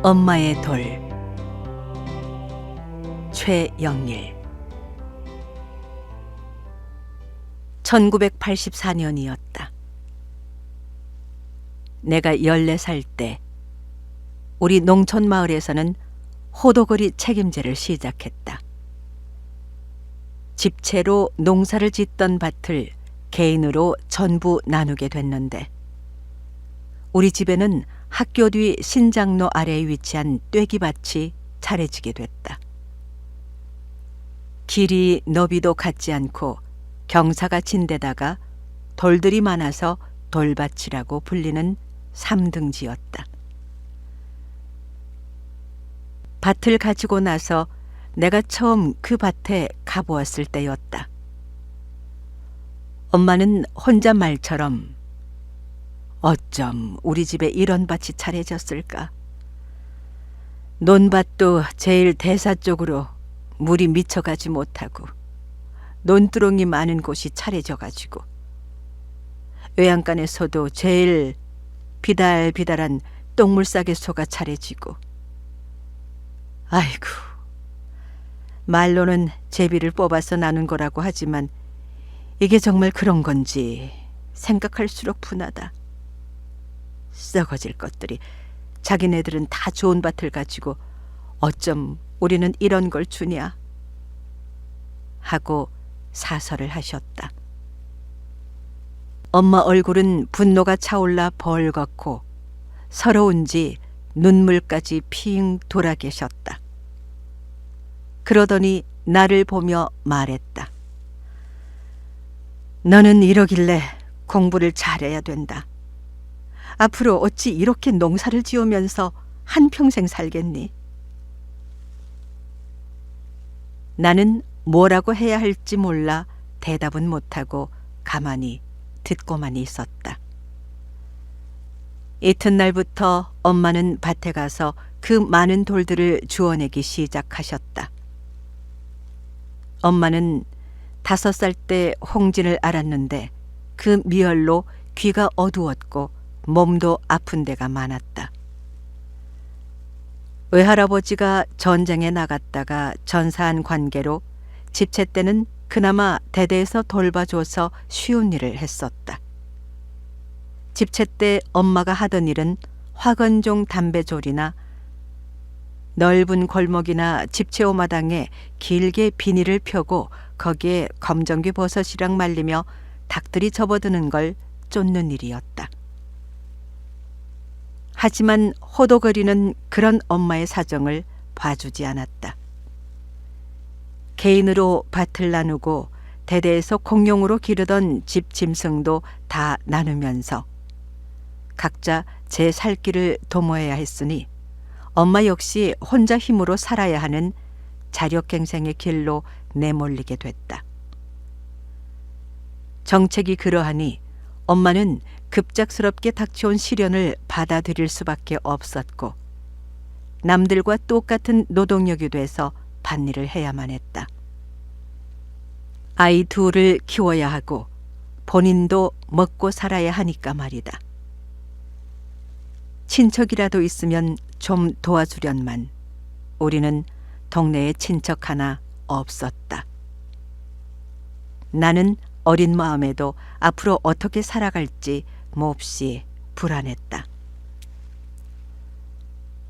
엄마의 돌. 최영일. 1984년이었다. 내가 14살 때 우리 농촌 마을에서는 호도거리 책임제를 시작했다. 집채로 농사를 짓던 밭을 개인으로 전부 나누게 됐는데, 우리 집에는 학교 뒤 신장로 아래에 위치한 떼기밭이 차례지게 됐다. 길이 너비도 같지 않고 경사가 친 데다가 돌들이 많아서 돌밭이라고 불리는 3등지였다. 밭을 가지고 나서 내가 처음 그 밭에 가보았을 때였다. 엄마는 혼자 말처럼 어쩜 우리 집에 이런 밭이 차려졌을까? 논밭도 제일 대사 쪽으로 물이 미쳐가지 못하고 논두렁이 많은 곳이 차려져가지고, 외양간에서도 제일 비달비달한 똥물싸개 소가 차려지고, 아이고, 말로는 제비를 뽑아서 나눈 거라고 하지만 이게 정말 그런 건지 생각할수록 분하다. 썩어질 것들이, 자기네들은 다 좋은 밭을 가지고 어쩜 우리는 이런 걸 주냐 하고 사설을 하셨다. 엄마 얼굴은 분노가 차올라 벌겋고 서러운지 눈물까지 핑 돌아 계셨다. 그러더니 나를 보며 말했다. 너는 이러길래 공부를 잘해야 된다. 앞으로 어찌 이렇게 농사를 지으면서 한평생 살겠니? 나는 뭐라고 해야 할지 몰라 대답은 못하고 가만히 듣고만 있었다. 이튿날부터 엄마는 밭에 가서 그 많은 돌들을 주워내기 시작하셨다. 엄마는 5살 때 홍진을 앓았는데 그 미열로 귀가 어두웠고 몸도 아픈 데가 많았다. 외할아버지가 전쟁에 나갔다가 전사한 관계로 집채 때는 그나마 대대에서 돌봐줘서 쉬운 일을 했었다. 집채 때 엄마가 하던 일은 화건종 담배졸이나 넓은 골목이나 집채 오마당에 길게 비닐을 펴고 거기에 검정귀 버섯이랑 말리며 닭들이 접어드는 걸 쫓는 일이었다. 하지만 호도거리는 그런 엄마의 사정을 봐주지 않았다. 개인으로 밭을 나누고 대대에서 공용으로 기르던 집 짐승도 다 나누면서 각자 제 살 길을 도모해야 했으니 엄마 역시 혼자 힘으로 살아야 하는 자력갱생의 길로 내몰리게 됐다. 정책이 그러하니 엄마는 급작스럽게 닥쳐온 시련을 받아들일 수밖에 없었고, 남들과 똑같은 노동력이 돼서 밭일을 해야만 했다. 아이 둘을 키워야 하고 본인도 먹고 살아야 하니까 말이다. 친척이라도 있으면 좀 도와주련만 우리는 동네에 친척 하나 없었다. 나는 어린 마음에도 앞으로 어떻게 살아갈지 몹시 불안했다.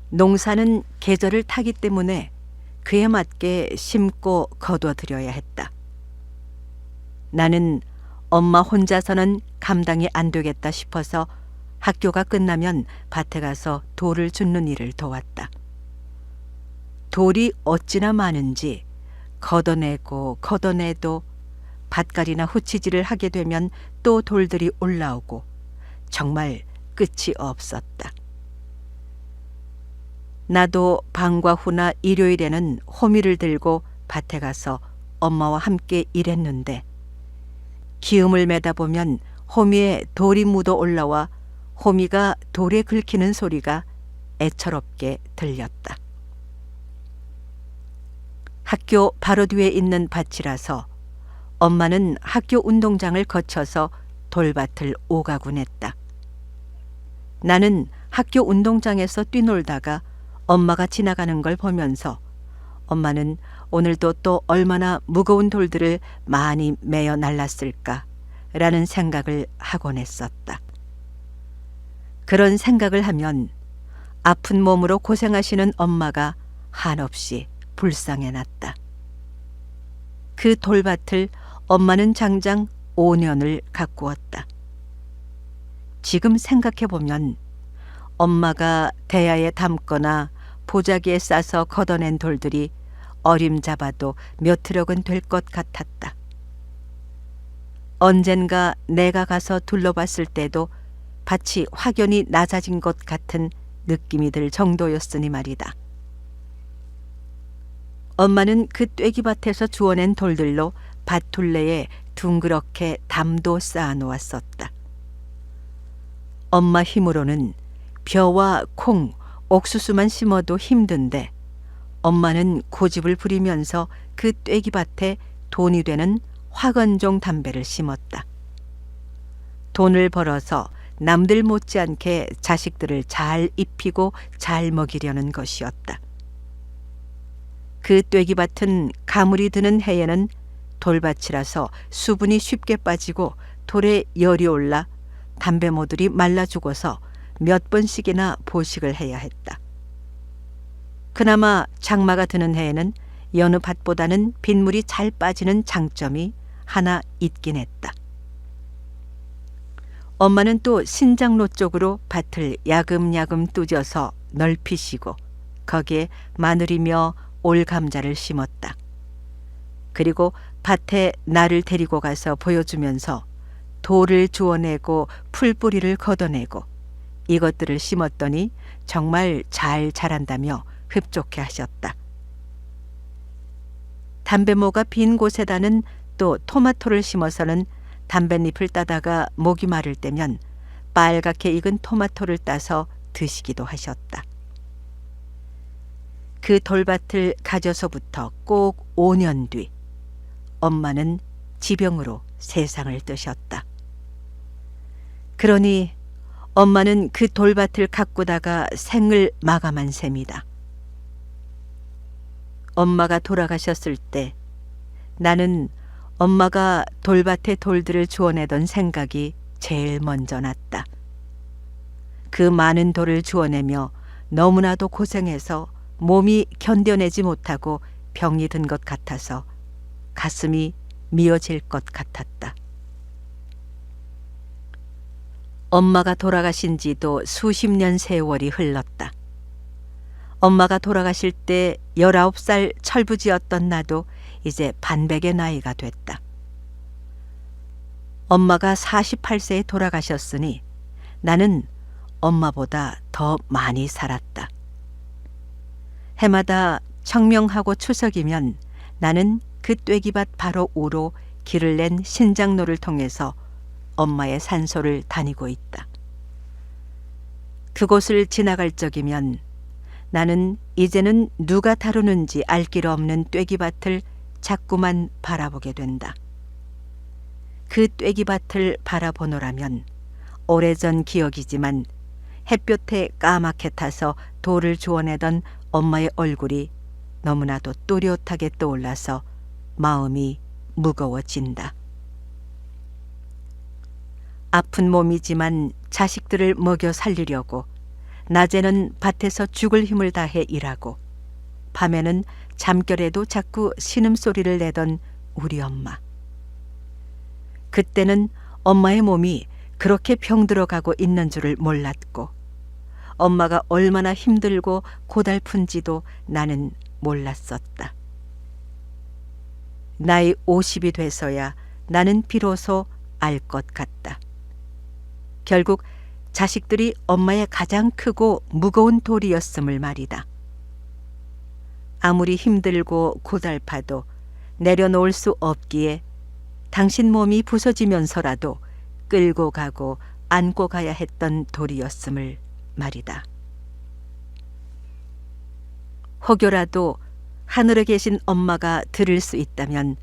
농사는 계절을 타기 때문에 그에 맞게 심고 거둬들여야 했다. 나는 엄마 혼자서는 감당이 안 되겠다 싶어서 학교가 끝나면 밭에 가서 돌을 줍는 일을 도왔다. 돌이 어찌나 많은지 걷어내고 걷어내도 밭갈이나 후치질을 하게 되면 또 돌들이 올라오고 정말 끝이 없었다. 나도 방과 후나 일요일에는 호미를 들고 밭에 가서 엄마와 함께 일했는데, 기음을 매다 보면 호미에 돌이 묻어 올라와 호미가 돌에 긁히는 소리가 애처롭게 들렸다. 학교 바로 뒤에 있는 밭이라서 엄마는 학교 운동장을 거쳐서 돌밭을 오가곤 했다. 나는 학교 운동장에서 뛰놀다가 엄마가 지나가는 걸 보면서 엄마는 오늘도 또 얼마나 무거운 돌들을 많이 메어 날랐을까 라는 생각을 하곤 했었다. 그런 생각을 하면 아픈 몸으로 고생하시는 엄마가 한없이 불쌍해 났다. 그 돌밭을 엄마는 장장 5년을 가꾸었다. 지금 생각해보면 엄마가 대야에 담거나 보자기에 싸서 걷어낸 돌들이 어림잡아도 몇 트럭은 될 것 같았다. 언젠가 내가 가서 둘러봤을 때도 밭이 확연히 낮아진 것 같은 느낌이 들 정도였으니 말이다. 엄마는 그 떼기밭에서 주워낸 돌들로 밭 둘레에 둥그렇게 담도 쌓아놓았었다. 엄마 힘으로는 벼와 콩, 옥수수만 심어도 힘든데 엄마는 고집을 부리면서 그 떼기밭에 돈이 되는 화건종 담배를 심었다. 돈을 벌어서 남들 못지않게 자식들을 잘 입히고 잘 먹이려는 것이었다. 그 떼기밭은 가물이 드는 해에는 돌밭이라서 수분이 쉽게 빠지고 돌에 열이 올라 담배모들이 말라 죽어서 몇 번씩이나 보식을 해야 했다. 그나마 장마가 드는 해에는 여느 밭보다는 빗물이 잘 빠지는 장점이 하나 있긴 했다. 엄마는 또 신장로 쪽으로 밭을 야금야금 뚜져서 넓히시고 거기에 마늘이며 올감자를 심었다. 그리고 밭에 나를 데리고 가서 보여주면서 돌을 주워내고 풀뿌리를 걷어내고 이것들을 심었더니 정말 잘 자란다며 흡족해 하셨다. 담배모가 빈 곳에다는 또 토마토를 심어서는 담뱃잎을 따다가 목이 마를 때면 빨갛게 익은 토마토를 따서 드시기도 하셨다. 그 돌밭을 가져서부터 꼭 5년 뒤 엄마는 지병으로 세상을 뜨셨다. 그러니 엄마는 그 돌밭을 가꾸다가 생을 마감한 셈이다. 엄마가 돌아가셨을 때 나는 엄마가 돌밭에 돌들을 주워내던 생각이 제일 먼저 났다. 그 많은 돌을 주워내며 너무나도 고생해서 몸이 견뎌내지 못하고 병이 든 것 같아서 가슴이 미어질 것 같았다. 엄마가 돌아가신 지도 수십 년 세월이 흘렀다. 엄마가 돌아가실 때 19살 철부지였던 나도 이제 반백의 나이가 됐다. 엄마가 48세에 돌아가셨으니 나는 엄마보다 더 많이 살았다. 해마다 청명하고 추석이면 나는 그 떼기밭 바로 우로 길을 낸 신장로를 통해서 엄마의 산소를 다니고 있다. 그곳을 지나갈 적이면 나는 이제는 누가 다루는지 알 길 없는 떼기밭을 자꾸만 바라보게 된다. 그 떼기밭을 바라보노라면 오래전 기억이지만 햇볕에 까맣게 타서 돌을 주워내던 엄마의 얼굴이 너무나도 또렷하게 떠올라서 마음이 무거워진다. 아픈 몸이지만 자식들을 먹여 살리려고 낮에는 밭에서 죽을 힘을 다해 일하고 밤에는 잠결에도 자꾸 신음소리를 내던 우리 엄마. 그때는 엄마의 몸이 그렇게 병들어가고 있는 줄을 몰랐고 엄마가 얼마나 힘들고 고달픈지도 나는 몰랐었다. 나이 50이 돼서야 나는 비로소 알 것 같다. 결국 자식들이 엄마의 가장 크고 무거운 돌이었음을 말이다. 아무리 힘들고 고달파도 내려놓을 수 없기에 당신 몸이 부서지면서라도 끌고 가고 안고 가야 했던 돌이었음을 말이다. 혹여라도 하늘에 계신 엄마가 들을 수 있다면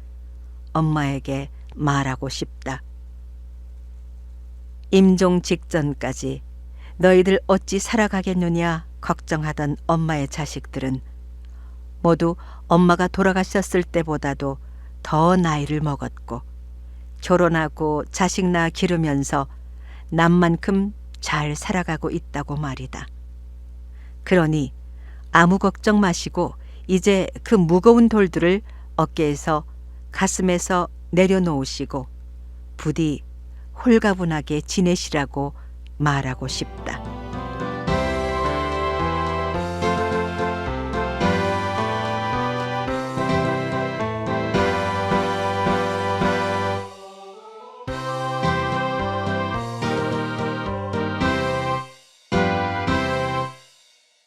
엄마에게 말하고 싶다. 임종 직전까지 너희들 어찌 살아가겠느냐 걱정하던 엄마의 자식들은 모두 엄마가 돌아가셨을 때보다도 더 나이를 먹었고 결혼하고 자식 낳아 기르면서 남만큼 잘 살아가고 있다고 말이다. 그러니 아무 걱정 마시고 이제 그 무거운 돌들을 어깨에서 가슴에서 내려놓으시고 부디 홀가분하게 지내시라고 말하고 싶다.